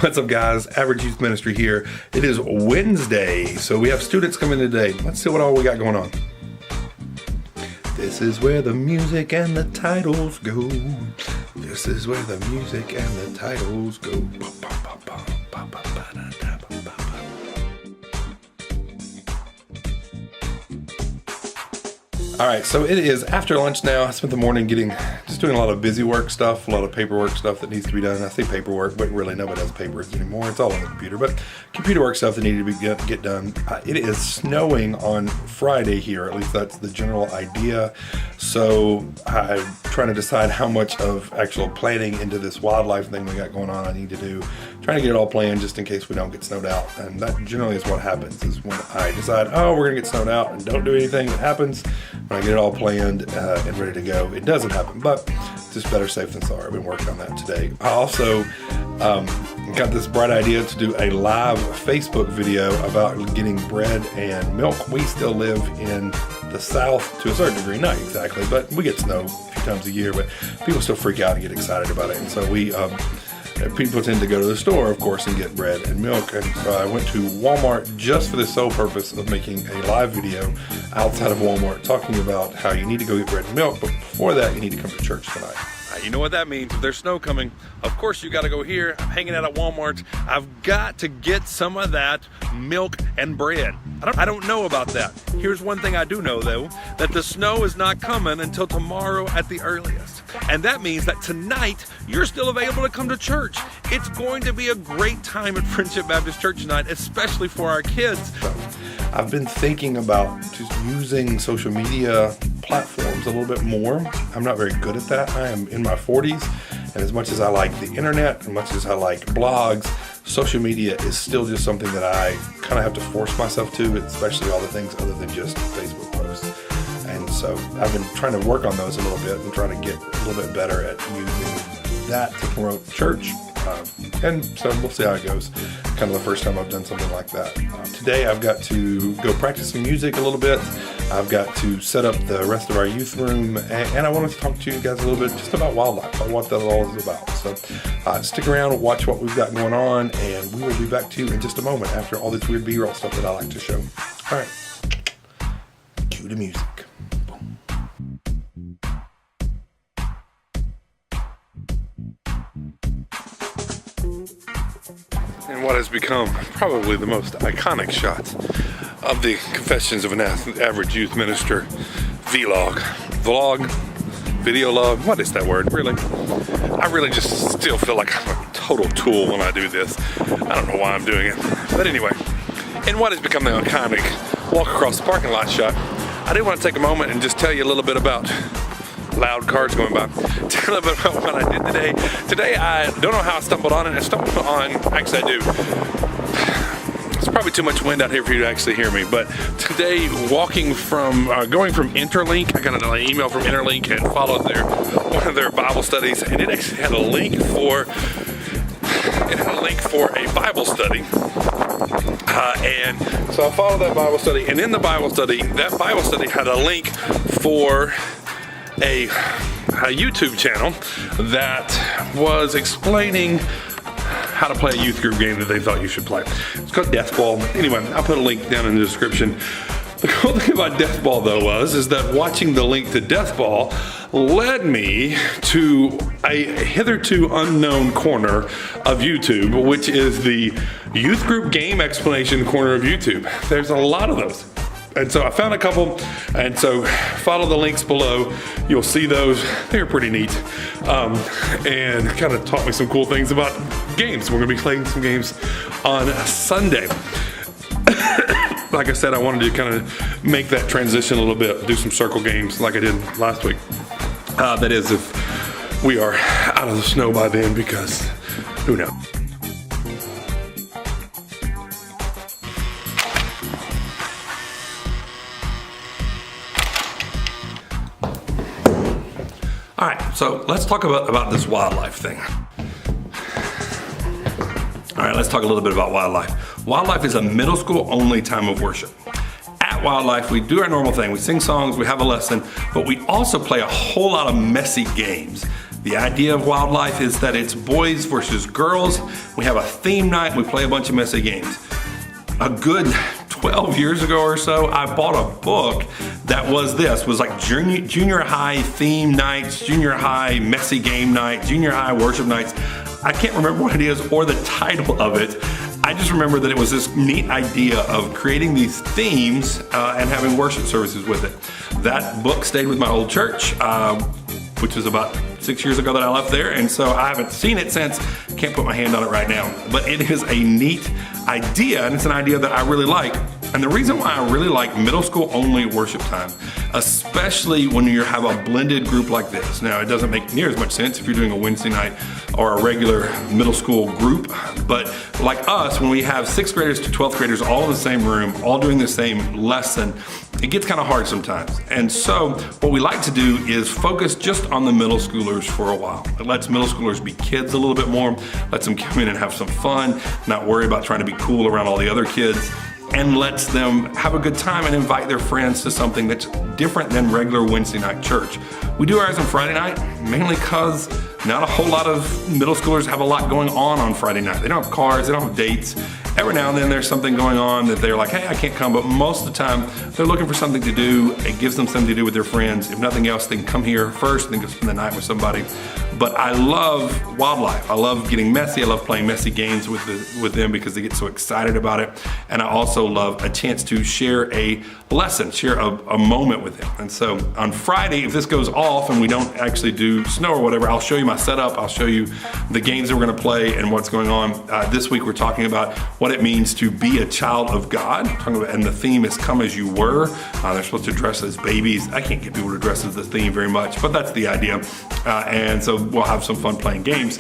What's up, guys? Average Youth Ministry here. It is Wednesday, so we have students coming today. Let's see what all we got going on. This is where the music and the titles go. This is where the music and the titles go. All right, so it is after lunch now. I spent the morning just doing a lot of busy work stuff, a lot of paperwork stuff that needs to be done. I say paperwork, but really nobody does paperwork anymore. It's all on the computer, but computer work stuff that needed to get done. It is snowing on Friday here, at least that's the general idea. So I'm trying to decide how much of actual planning into this wildlife thing we got going on I need to do. Trying to get it all planned just in case we don't get snowed out. And that generally is what happens, is when I decide, oh, we're gonna get snowed out and don't do anything that happens. When I get it all planned and ready to go, it doesn't happen, but just better safe than sorry. I've been working on that today. I also got this bright idea to do a live Facebook video about getting bread and milk. We still live in the South to a certain degree, not exactly, but we get snow a few times a year, but people still freak out and get excited about it. And so people tend to go to the store, of course, and get bread and milk. And so I went to Walmart just for the sole purpose of making a live video outside of Walmart talking about how you need to go get bread and milk, but before that, you need to come to church tonight. You know what that means. If there's snow coming, of course you got to go here. I'm hanging out at Walmart. I've got to get some of that milk and bread. I don't know about that. Here's one thing I do know, though, that the snow is not coming until tomorrow at the earliest. And that means that tonight, you're still available to come to church. It's going to be a great time at Friendship Baptist Church tonight, especially for our kids. I've been thinking about just using social media platforms a little bit more. I'm not very good at that. I am in my 40s, and as much as I like the internet, as much as I like blogs, social media is still just something that I kind of have to force myself to, especially all the things other than just Facebook posts. And so I've been trying to work on those a little bit and trying to get a little bit better at using that to promote church. And so we'll see how it goes. Kind of the first time I've done something like that. Today I've got to go practice some music a little bit. I've got to set up the rest of our youth room, and I wanted to talk to you guys a little bit just about wildlife, about what that all is about. So stick around, watch what we've got going on, and we will be back to you in just a moment after all this weird B-roll stuff that I like to show. All right, cue the music. And what has become probably the most iconic shot of the Confessions of an Average Youth Minister video log, what is that word, really? I really just still feel like I'm a total tool when I do this. I don't know why I'm doing it. But anyway, in what has become the iconic walk across the parking lot shot, I do want to take a moment and just tell you a little bit about loud cars going by. Tell a little bit about what I did today. Today, I don't know how I stumbled on it. Actually I do. It's probably too much wind out here for you to actually hear me, but today, going from Interlink, I got an email from Interlink and followed one of their Bible studies, and it actually had a link for a Bible study. And so I followed that Bible study, and in the Bible study, that Bible study had a link for a YouTube channel that was explaining how to play a youth group game that they thought you should play. It's called Death Ball. Anyway, I'll put a link down in the description. The cool thing about Death Ball, though, is that watching the link to Death Ball led me to a hitherto unknown corner of YouTube, which is the youth group game explanation corner of YouTube. There's a lot of those. And so I found a couple, and so follow the links below. You'll see those. They're pretty neat, and kind of taught me some cool things about games. We're going to be playing some games on Sunday. Like I said, I wanted to kind of make that transition a little bit, do some circle games like I did last week. That is, if we are out of the snow by then, because who knows. All right, so let's talk about this wildlife thing. All right, let's talk a little bit about wildlife. Wildlife is a middle school only time of worship. At Wildlife, we do our normal thing. We sing songs, we have a lesson, but we also play a whole lot of messy games. The idea of Wildlife is that it's boys versus girls. We have a theme night. We play a bunch of messy games. A good 12 years ago or so, I bought a book that was like junior high theme nights, junior high messy game night, junior high worship nights. I can't remember what it is or the title of it. I just remember that it was this neat idea of creating these themes and having worship services with it. That book stayed with my old church, which was about 6 years ago that I left there, and so I haven't seen it since. Can't put my hand on it right now, but it is a neat idea, and it's an idea that I really like. And the reason why I really like middle school only worship time, especially when you have a blended group like this. Now, it doesn't make near as much sense if you're doing a Wednesday night or a regular middle school group, but like us, when we have 6th graders to 12th graders all in the same room, all doing the same lesson, it gets kind of hard sometimes. And so what we like to do is focus just on the middle schoolers for a while. It lets middle schoolers be kids a little bit more, lets them come in and have some fun, not worry about trying to be cool around all the other kids, and lets them have a good time and invite their friends to something that's different than regular Wednesday night church. We do ours on Friday night, mainly because not a whole lot of middle schoolers have a lot going on Friday night. They don't have cars, they don't have dates. Every now and then there's something going on that they're like, hey, I can't come, but most of the time they're looking for something to do. It gives them something to do with their friends. If nothing else, they can come here first and then go spend the night with somebody. But I love Wildlife. I love getting messy. I love playing messy games with them because they get so excited about it. And I also love a chance to share a lesson, share a moment with them. And so on Friday, if this goes off and we don't actually do snow or whatever, I'll show you my setup. I'll show you the games that we're going to play and what's going on. This week we're talking about what it means to be a child of God. And the theme is Come As You Were. They're supposed to dress as babies. I can't get people to dress as the theme very much, but that's the idea. And so we'll have some fun playing games.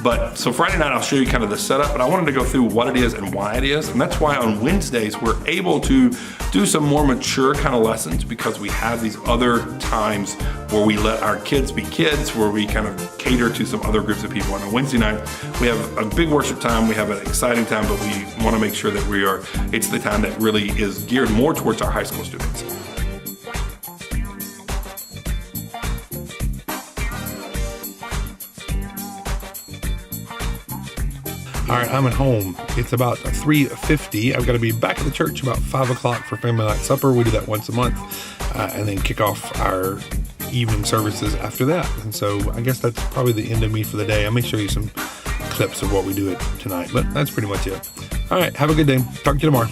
But so Friday night, I'll show you kind of the setup, but I wanted to go through what it is and why it is. And that's why on Wednesdays, we're able to do some more mature kind of lessons because we have these other times where we let our kids be kids, where we kind of cater to some other groups of people. And on Wednesday night, we have a big worship time. We have an exciting time, but we want to make sure that it's the time that really is geared more towards our high school students. All right, I'm at home. It's about 3:50. I've got to be back at the church about 5 o'clock for family night supper. We do that once a month, and then kick off our evening services after that. And so I guess that's probably the end of me for the day. I may show you some clips of what we do tonight, but that's pretty much it. All right, have a good day. Talk to you tomorrow.